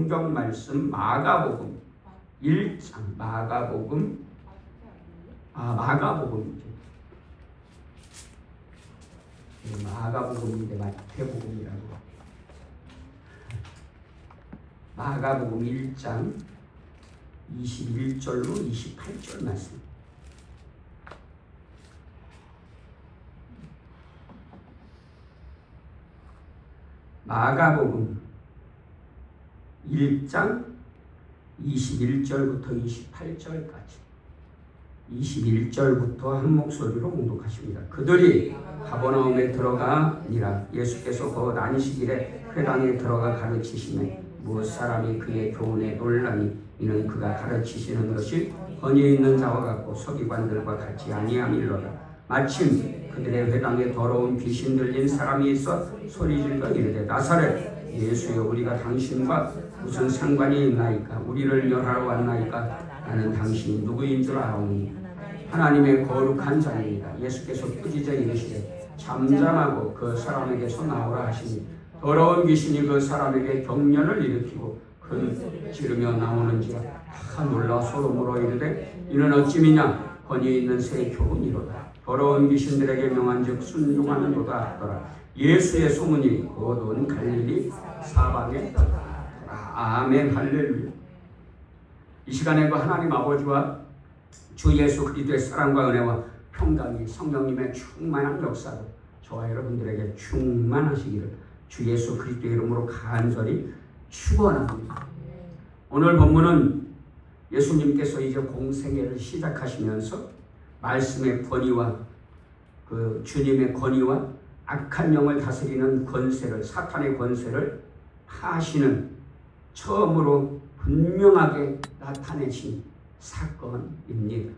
성경 말씀 마가복음 1장 마가복음이죠. 마가복음인데 마태복음이라고. 마가복음 1장 21절로 28절 말씀. 마가복음 1장 21절부터 28절까지 21절부터 한 목소리로 공독하십니다. 그들이 가버나움에 들어가니라. 예수께서 곧 안식일에 회당에 들어가 가르치시매 무엇 사람이 그의 교훈에 놀라니 이는 그가 가르치시는 것이 권위 있는 자와 같고 서기관들과 같이 아니함일러라. 마침 그들의 회당에 더러운 귀신 들린 사람이 있어 소리질러 이르되 나사렛 예수여 우리가 당신과 무슨 상관이 있나이까? 우리를 멸하러 왔나이까? 나는 당신이 누구인 줄 아오니 하나님의 거룩한 자입니다. 예수께서 꾸짖어 이르시되 잠잠하고 그 사람에게서 나오라 하시니 더러운 귀신이 그 사람에게 경련을 일으키고 큰 지르며 나오는지라. 다 놀라 소름으로 이르되 이는 어찌미냐? 권위 있는 새 교훈이로다. 더러운 귀신들에게 명한즉 순종하는도다 하더라. 예수의 소문이 곧 온 갈릴리 사방에 떠나더라. 아멘 할렐루야. 이 시간에 그 하나님 아버지와 주 예수 그리스도의 사랑과 은혜와 평강이 성령님의 충만한 역사로 저와 여러분들에게 충만하시기를 주 예수 그리스도의 이름으로 간절히 축원합니다. 오늘 본문은 예수님께서 이제 공생애를 시작하시면서 말씀의 권위와 그 주님의 권위와 악한 영을 다스리는 권세를, 사탄의 권세를 하시는 처음으로 분명하게 나타내신 사건입니다.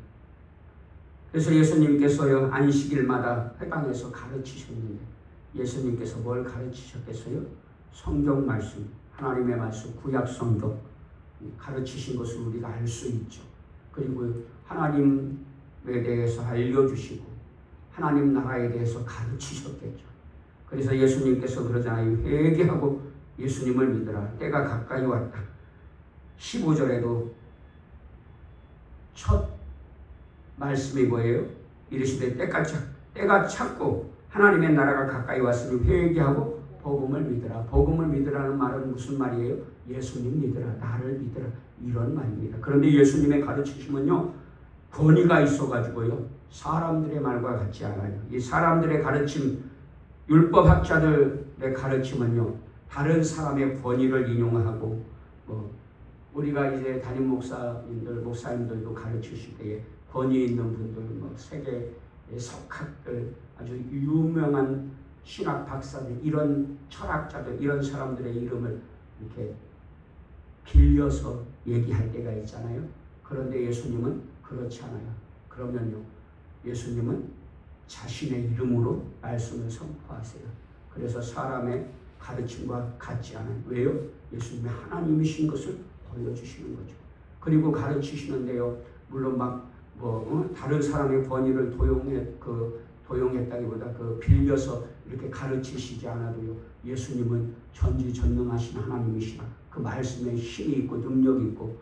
그래서 예수님께서요 안식일마다 회당에서 가르치셨는데 예수님께서 뭘 가르치셨겠어요? 성경 말씀, 하나님의 말씀, 구약 성경 가르치신 것을 우리가 알 수 있죠. 그리고 하나님에 대해서 알려주시고 하나님 나라에 대해서 가르치셨겠죠. 그래서 예수님께서 그러잖아요. 회개하고 예수님을 믿으라. 때가 가까이 왔다. 15절에도 첫 말씀이 뭐예요? 이르시되 때가 찼고 하나님의 나라가 가까이 왔으니 회개하고 복음을 믿으라. 복음을 믿으라는 말은 무슨 말이에요? 예수님 믿으라. 나를 믿으라. 이런 말입니다. 그런데 예수님의 가르치심은요. 권위가 있어가지고요. 사람들의 말과 같지 않아요. 이 사람들의 가르침, 율법학자들의 가르침은요. 다른 사람의 권위를 인용하고 우리가 이제 담임 목사님들도 가르치실 때에 권위 있는 분들, 세계의 석학들, 아주 유명한 신학 박사들, 이런 철학자들, 이런 사람들의 이름을 이렇게 빌려서 얘기할 때가 있잖아요. 그런데 예수님은 그렇지 않아요. 그러면요, 예수님은 자신의 이름으로 말씀을 선포하세요. 그래서 사람의 가르침과 같지 않아요. 왜요? 예수님이 하나님이신 것을 보여주시는 거죠. 그리고 가르치시는데요, 물론 다른 사람의 권위를 도용했다기보다 빌려서 이렇게 가르치시지 않아도요, 예수님은 전지전능하신 하나님이시라. 그 말씀에 힘이 있고 능력이 있고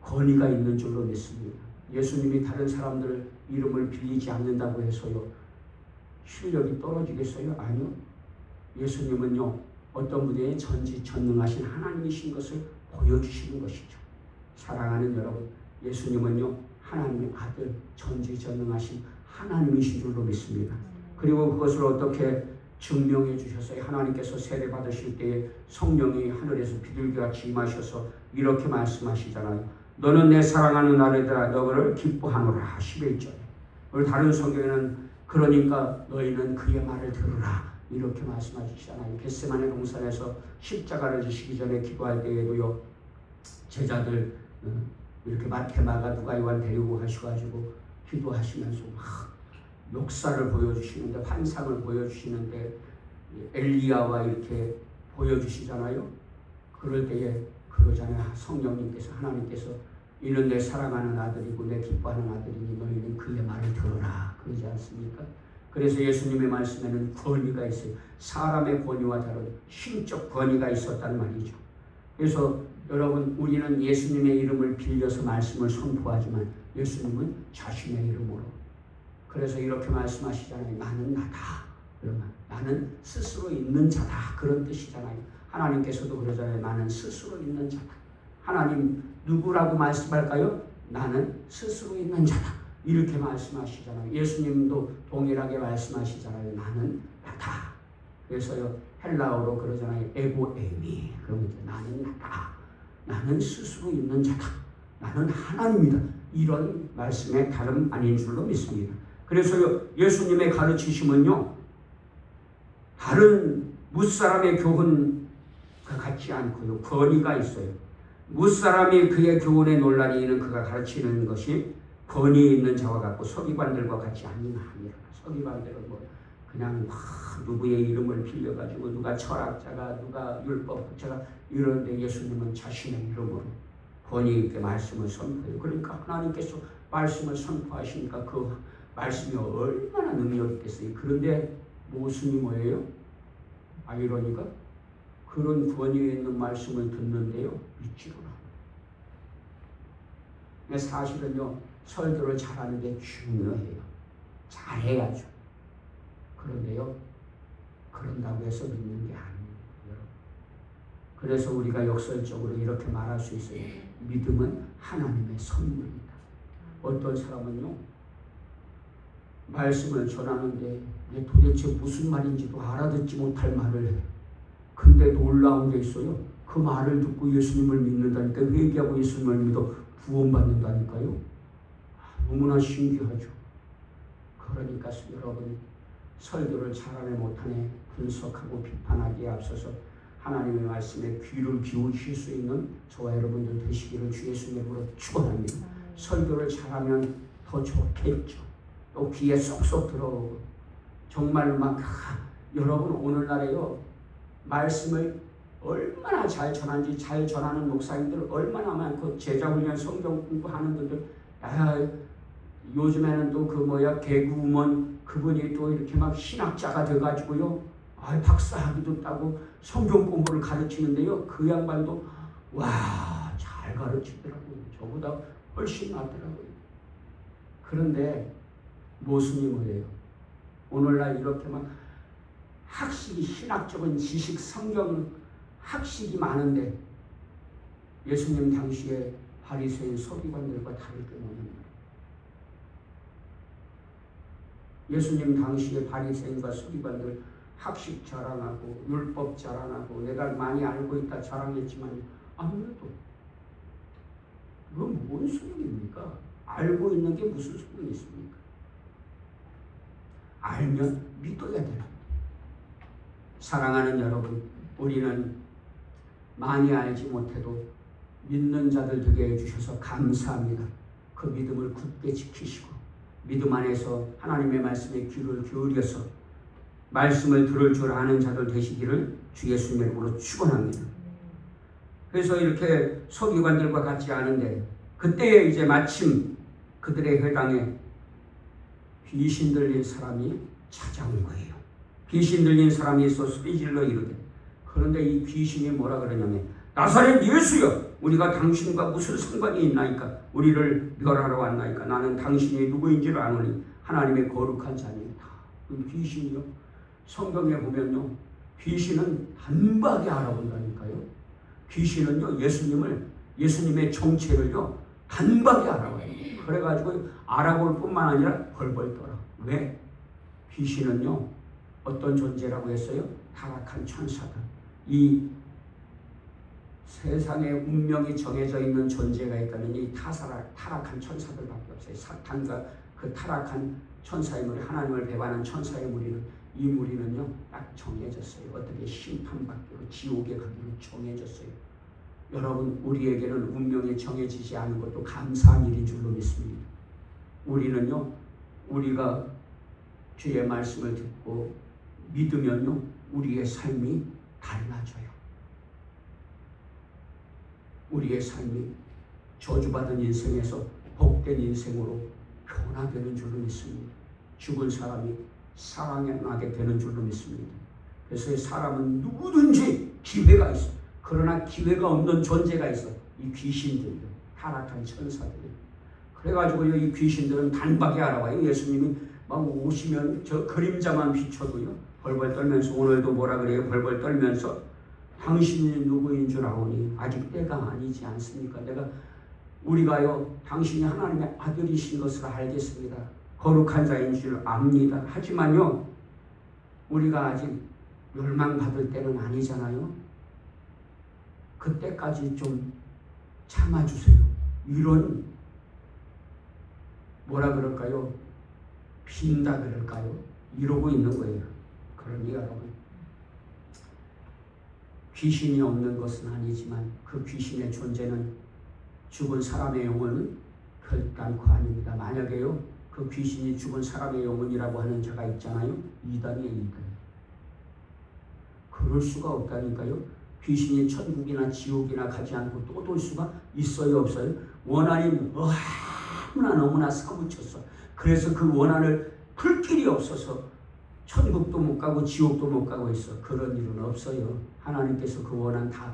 권위가 있는 줄로 믿습니다. 예수님이 다른 사람들 이름을 빌리지 않는다고 해서요, 실력이 떨어지겠어요? 아니요. 예수님은요, 어떤 분의 전지전능하신 하나님이신 것을 보여주시는 것이죠. 사랑하는 여러분, 예수님은요, 하나님의 아들, 전지전능하신 하나님이신 줄로 믿습니다. 그리고 그것을 어떻게 증명해 주셨어요? 하나님께서 세례 받으실 때에 성령이 하늘에서 비둘기같이 임하셔서 이렇게 말씀하시잖아요. 너는 내 사랑하는 아들이라 너를 기뻐하노라. 11절. 오늘 다른 성경에는 그러니까 너희는 그의 말을 들으라. 이렇게 말씀하시잖아요. 겟세마네 동산에서 십자가를 지시기 전에 기도할 때에도요, 제자들 이렇게 마태, 마가, 누가, 요한 데리고 가셔가지고 기도하시면서 막 역사를 보여주시는데, 환상을 보여주시는데 엘리야와 이렇게 보여주시잖아요. 그럴 때에 그러잖아요. 성령님께서, 하나님께서 이는 내 사랑하는 아들이고 내 기뻐하는 아들이니 너희는 그의 말을 들어라. 그러지 않습니까? 그래서 예수님의 말씀에는 권위가 있어요. 사람의 권위와 다른 신적 권위가 있었단 말이죠. 그래서 여러분, 우리는 예수님의 이름을 빌려서 말씀을 선포하지만 예수님은 자신의 이름으로. 그래서 이렇게 말씀하시잖아요. 나는 나다. 그러면 나는 스스로 있는 자다. 그런 뜻이잖아요. 하나님께서도 그러잖아요. 나는 스스로 있는 자다. 하나님 누구라고 말씀할까요? 나는 스스로 있는 자다. 이렇게 말씀하시잖아요. 예수님도 동일하게 말씀하시잖아요. 나는 나다. 그래서요, 헬라어로 그러잖아요. 에고 에미. 그러면 나는 나다. 나는 스스로 있는 자다. 나는 하나님이다. 이런 말씀의 다름 아닌 줄로 믿습니다. 그래서요, 예수님의 가르치심은요, 다른 무사람의 교훈과 같지 않고요, 권위가 있어요. 무사람이 그의 교훈에 논란이 있는 그가 가르치는 것이 권위 있는 자와 같고 서기관들과 같지 아니하니라. 서기관들은 뭐 그냥 누구의 이름을 빌려가지고 누가 철학자가 누가 율법학자가 이러는데 예수님은 자신의 이름으로 권위 있게 말씀을 선포해요. 그러니까 하나님께서 말씀을 선포하시니까 그 말씀이 얼마나 능력 있겠어요. 그런데 모순이 뭐예요? 아이러니가 그런 권위에 있는 말씀을 듣는데요, 믿지도 않아요. 사실은요, 설교를 잘하는 게 중요해요. 잘해야죠. 그런데요, 그런다고 해서 믿는 게 아니에요. 그래서 우리가 역설적으로 이렇게 말할 수 있어요. 믿음은 하나님의 선물입니다. 어떤 사람은요, 말씀을 전하는데 도대체 무슨 말인지도 알아듣지 못할 말을 해요. 근데 놀라운 게 있어요. 그 말을 듣고 예수님을 믿는다니까, 회개하고 예수님을 믿어 구원받는다니까요. 너무나 신기하죠. 그러니까 여러분, 설교를 잘하네 못하네 분석하고 비판하기에 앞서서 하나님의 말씀에 귀를 기울이실 수 있는 저와 여러분들 되시기를 주 예수님의 이름으로 축원합니다. 설교를 잘하면 더 좋겠죠. 또 귀에 쏙쏙 들어오고 정말 막 여러분, 오늘날에요, 말씀을 얼마나 잘 전하는지, 잘 전하는 목사님들 얼마나 많고, 제자훈련 성경 공부하는 분들, 요즘에는 또 개구먼 그분이 또 이렇게 막 신학자가 돼가지고요, 박사학위도 따고 성경 공부를 가르치는데요, 그 양반도 잘 가르치더라고요. 저보다 훨씬 낫더라고요. 그런데 모순이 뭐예요? 오늘날 이렇게 막 학식이, 신학적인 지식, 성경 학식이 많은데 예수님 당시에 바리새인 서기관들과 다를 게 뭐냐면, 예수님 당시에 바리새인과 서기관들 학식 자랑하고 율법 자랑하고 내가 많이 알고 있다 자랑했지만 아무래도 그건 뭔 소용입니까? 알고 있는 게 무슨 소용이 있습니까? 알면 믿어야 되나? 사랑하는 여러분, 우리는 많이 알지 못해도 믿는 자들 되게 해주셔서 감사합니다. 그 믿음을 굳게 지키시고 믿음 안에서 하나님의 말씀에 귀를 기울여서 말씀을 들을 줄 아는 자들 되시기를 주 예수님의 이름으로 축원합니다. 그래서 이렇게 서기관들과 같지 않은데, 그때에 이제 마침 그들의 회당에 귀신 들린 사람이 찾아온 거예요. 귀신 들린 사람이 있어서 삐질러 이르되, 그런데 이 귀신이 뭐라 그러냐면, 나사렛 예수여, 우리가 당신과 무슨 상관이 있나이까? 우리를 멸하러 왔나이까? 나는 당신이 누구인지를 아노니 하나님의 거룩한 자니이다. 귀신이요, 성경에 보면요, 귀신은 단박에 알아본다니까요. 귀신은요, 예수님의 정체를요 단박에 알아봐요. 그래가지고 알아볼 뿐만 아니라 벌벌 떨어. 왜? 귀신은요 어떤 존재라고 했어요? 타락한 천사들. 이 세상에 운명이 정해져 있는 존재가 있다면 이 타락한 천사들밖에 없어요. 사탄과 그 타락한 천사의 무리, 하나님을 배반한 천사의 무리는, 이 무리는요 딱 정해졌어요. 어떻게 심판받기로 지옥에 가기로 정해졌어요. 여러분, 우리에게는 운명이 정해지지 않은 것도 감사한 일인 줄로 믿습니다. 우리는요, 우리가 주의 말씀을 듣고 믿으면요 우리의 삶이 달라져요. 우리의 삶이 저주받은 인생에서 복된 인생으로 변화되는 줄로 믿습니다. 죽은 사람이 살아나게 되는 줄로 믿습니다. 그래서 사람은 누구든지 기회가 있어요. 그러나 기회가 없는 존재가 있어. 이 귀신들이요. 타락한 천사들이요. 그래가지고요, 이 귀신들은 단박에 알아봐요. 예수님이 막 오시면 저 그림자만 비춰도요, 벌벌 떨면서, 오늘도 뭐라 그래요? 벌벌 떨면서 당신이 누구인 줄 아오니 아직 때가 아니지 않습니까? 우리가요, 당신이 하나님의 아들이신 것을 알겠습니다. 거룩한 자인 줄 압니다. 하지만요, 우리가 아직 멸망받을 때는 아니잖아요. 그때까지 좀 참아주세요. 이런 뭐라 그럴까요? 빈다 그럴까요? 이러고 있는 거예요. 그러니 여러분, 귀신이 없는 것은 아니지만 그 귀신의 존재는 죽은 사람의 영혼은 결단코 아닙니다. 만약에요, 그 귀신이 죽은 사람의 영혼이라고 하는 자가 있잖아요. 이단이에요, 이단. 그럴 수가 없다니까요. 귀신이 천국이나 지옥이나 가지 않고 또 돌 수가 있어요, 없어요? 원한이 너무나 사무쳤어. 그래서 그 원한을 풀 길이 없어서 천국도 못 가고 지옥도 못 가고 있어. 그런 일은 없어요. 하나님께서 그 원한 다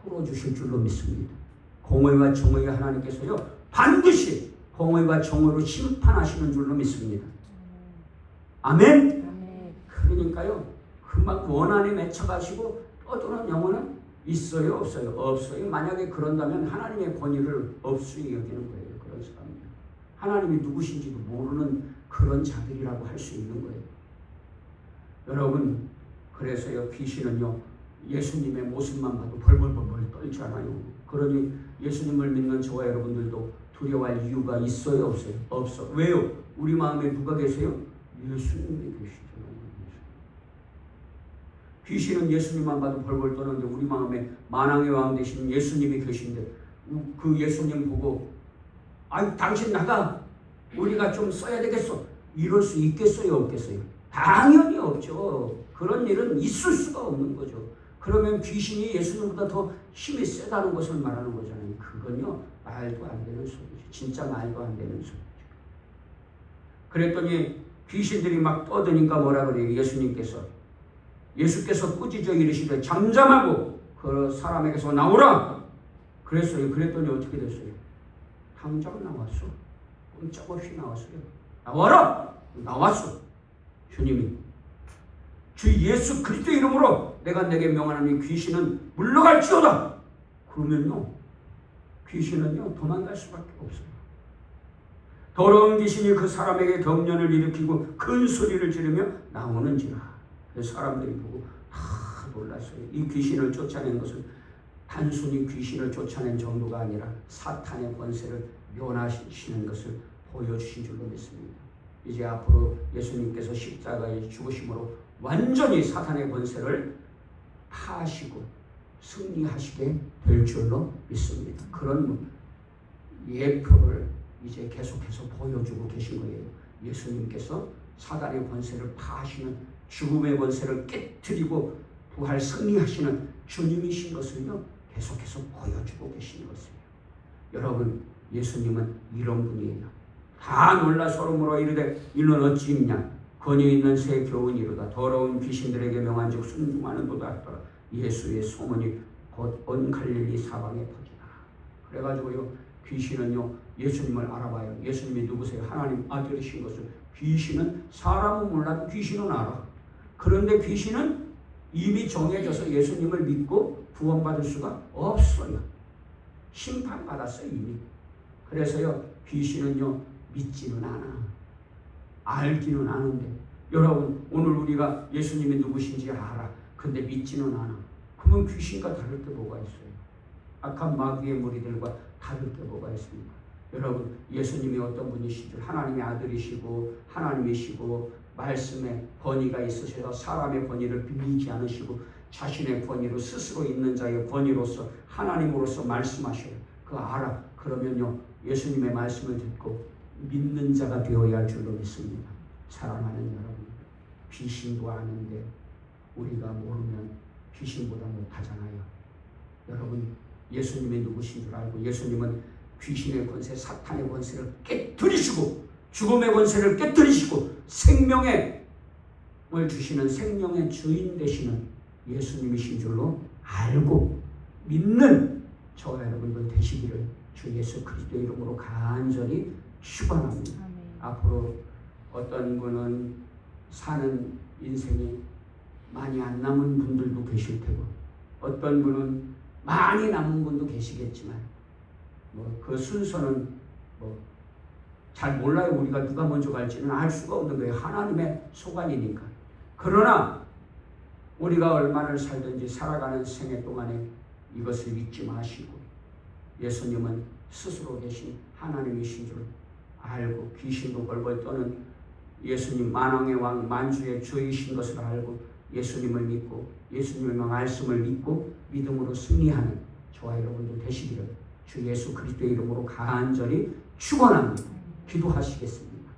풀어주실 줄로 믿습니다. 공의와 정의의 하나님께서요, 반드시 공의와 정의로 심판하시는 줄로 믿습니다. 아멘? 그러니까요, 그만 원한에 맺혀가시고 떠도는 영혼은 있어요, 없어요? 없어요. 만약에 그런다면 하나님의 권위를 없이 여기는 거예요. 그런 사람들. 하나님이 누구신지도 모르는 그런 자들이라고 할 수 있는 거예요. 여러분, 그래서요, 귀신은요, 예수님의 모습만 봐도 벌벌벌벌 떨잖아요. 그러니 예수님을 믿는 저와 여러분들도 두려워할 이유가 있어요, 없어요? 없어. 왜요? 우리 마음에 누가 계세요? 예수님이 계시잖아요. 귀신은 예수님만 봐도 벌벌 떠는데 우리 마음에 만왕의 왕 되신 예수님이 계신데 그 예수님 보고 아이 당신 나가, 우리가 좀 써야 되겠어, 이럴 수 있겠어요, 없겠어요? 당연히 없죠. 그런 일은 있을 수가 없는 거죠. 그러면 귀신이 예수님보다 더 힘이 세다는 것을 말하는 거잖아요. 그건요, 말도 안 되는 소리죠. 진짜 말도 안 되는 소리죠. 그랬더니 귀신들이 막 떠드니까 뭐라 그래요? 예수께서 꾸짖어 이르시되 잠잠하고 그 사람에게서 나오라 그랬어요. 그랬더니 어떻게 됐어요? 당장 나왔어. 꼼짝없이 나왔어요. 나와라! 나왔어. 주님이 주 예수 그리스도 이름으로 내가 내게 명하노니 귀신은 물러갈지어다. 그러면요, 귀신은요 도망갈 수밖에 없어요. 더러운 귀신이 그 사람에게 경련을 일으키고 큰 소리를 지르며 나오는지라. 그래서 사람들이 보고 다 놀랐어요. 이 귀신을 쫓아낸 것은 단순히 귀신을 쫓아낸 정도가 아니라 사탄의 권세를 멸하시는 것을 보여주신 줄로 믿습니다. 이제 앞으로 예수님께서 십자가에 죽으심으로 완전히 사탄의 권세를 파하시고 승리하시게 될 줄로 믿습니다. 그런 예표를 이제 계속해서 보여주고 계신 거예요. 예수님께서 사탄의 권세를 파하시는, 죽음의 권세를 깨뜨리고 부활 승리하시는 주님이신 것을요 계속해서 보여주고 계신 것이에요. 여러분, 예수님은 이런 분이에요. 다 놀라 소름으로 이르되 이는 어찌 있냐? 권위 있는 새 교훈이로다. 더러운 귀신들에게 명한즉 순종하는도다 하더라. 예수의 소문이 곧 온 갈릴리 사방에 퍼지나. 그래가지고요, 귀신은요 예수님을 알아봐요. 예수님이 누구세요? 하나님 아들이신 것을. 귀신은, 사람은 몰라도 귀신은 알아. 그런데 귀신은 이미 정해져서 예수님을 믿고 구원받을 수가 없어요. 심판받았어요, 이미. 그래서요, 귀신은요 믿지는 않아. 알기는 아는데, 여러분, 오늘 우리가 예수님이 누구신지 알아. 근데 믿지는 않아. 그러면 귀신과 다를 게 뭐가 있어요? 악한 마귀의 무리들과 다를 게 뭐가 있습니까? 여러분, 예수님이 어떤 분이신 줄, 하나님의 아들이시고 하나님이시고 말씀에 권위가 있으셔서 사람의 권위를 빌리지 않으시고 자신의 권위로, 스스로 있는 자의 권위로서 하나님으로서 말씀하셔요. 그거 알아. 그러면요, 예수님의 말씀을 듣고 믿는 자가 되어야 할 줄로 믿습니다. 사랑하는 여러분, 귀신도 아는데 우리가 모르면 귀신보다 못하잖아요. 여러분, 예수님이 누구신 줄 알고 예수님은 귀신의 권세, 사탄의 권세를 깨뜨리시고 죽음의 권세를 깨뜨리시고 생명을 주시는 생명의 주인 되시는 예수님이신 줄로 알고 믿는 저와 여러분들 되시기를 주 예수 그리스도의 이름으로 간절히 축원합니다. 앞으로 어떤 분은 사는 인생이 많이 안 남은 분들도 계실 테고 어떤 분은 많이 남은 분도 계시겠지만 그 순서는 잘 몰라요. 우리가 누가 먼저 갈지는 알 수가 없는 거예요. 하나님의 소관이니까. 그러나 우리가 얼마나 살든지 살아가는 생애 동안에 이것을 잊지 마시고 예수님은 스스로 계신 하나님이신 줄 알고 귀신도 벌벌 떠는 예수님 만왕의 왕 만주의 주이신 것을 알고 예수님을 믿고 예수님의 말씀을 믿고 믿음으로 승리하는 저와 여러분도 되시기를 주 예수 그리스도의 이름으로 간절히 축원합니다. 기도하시겠습니다.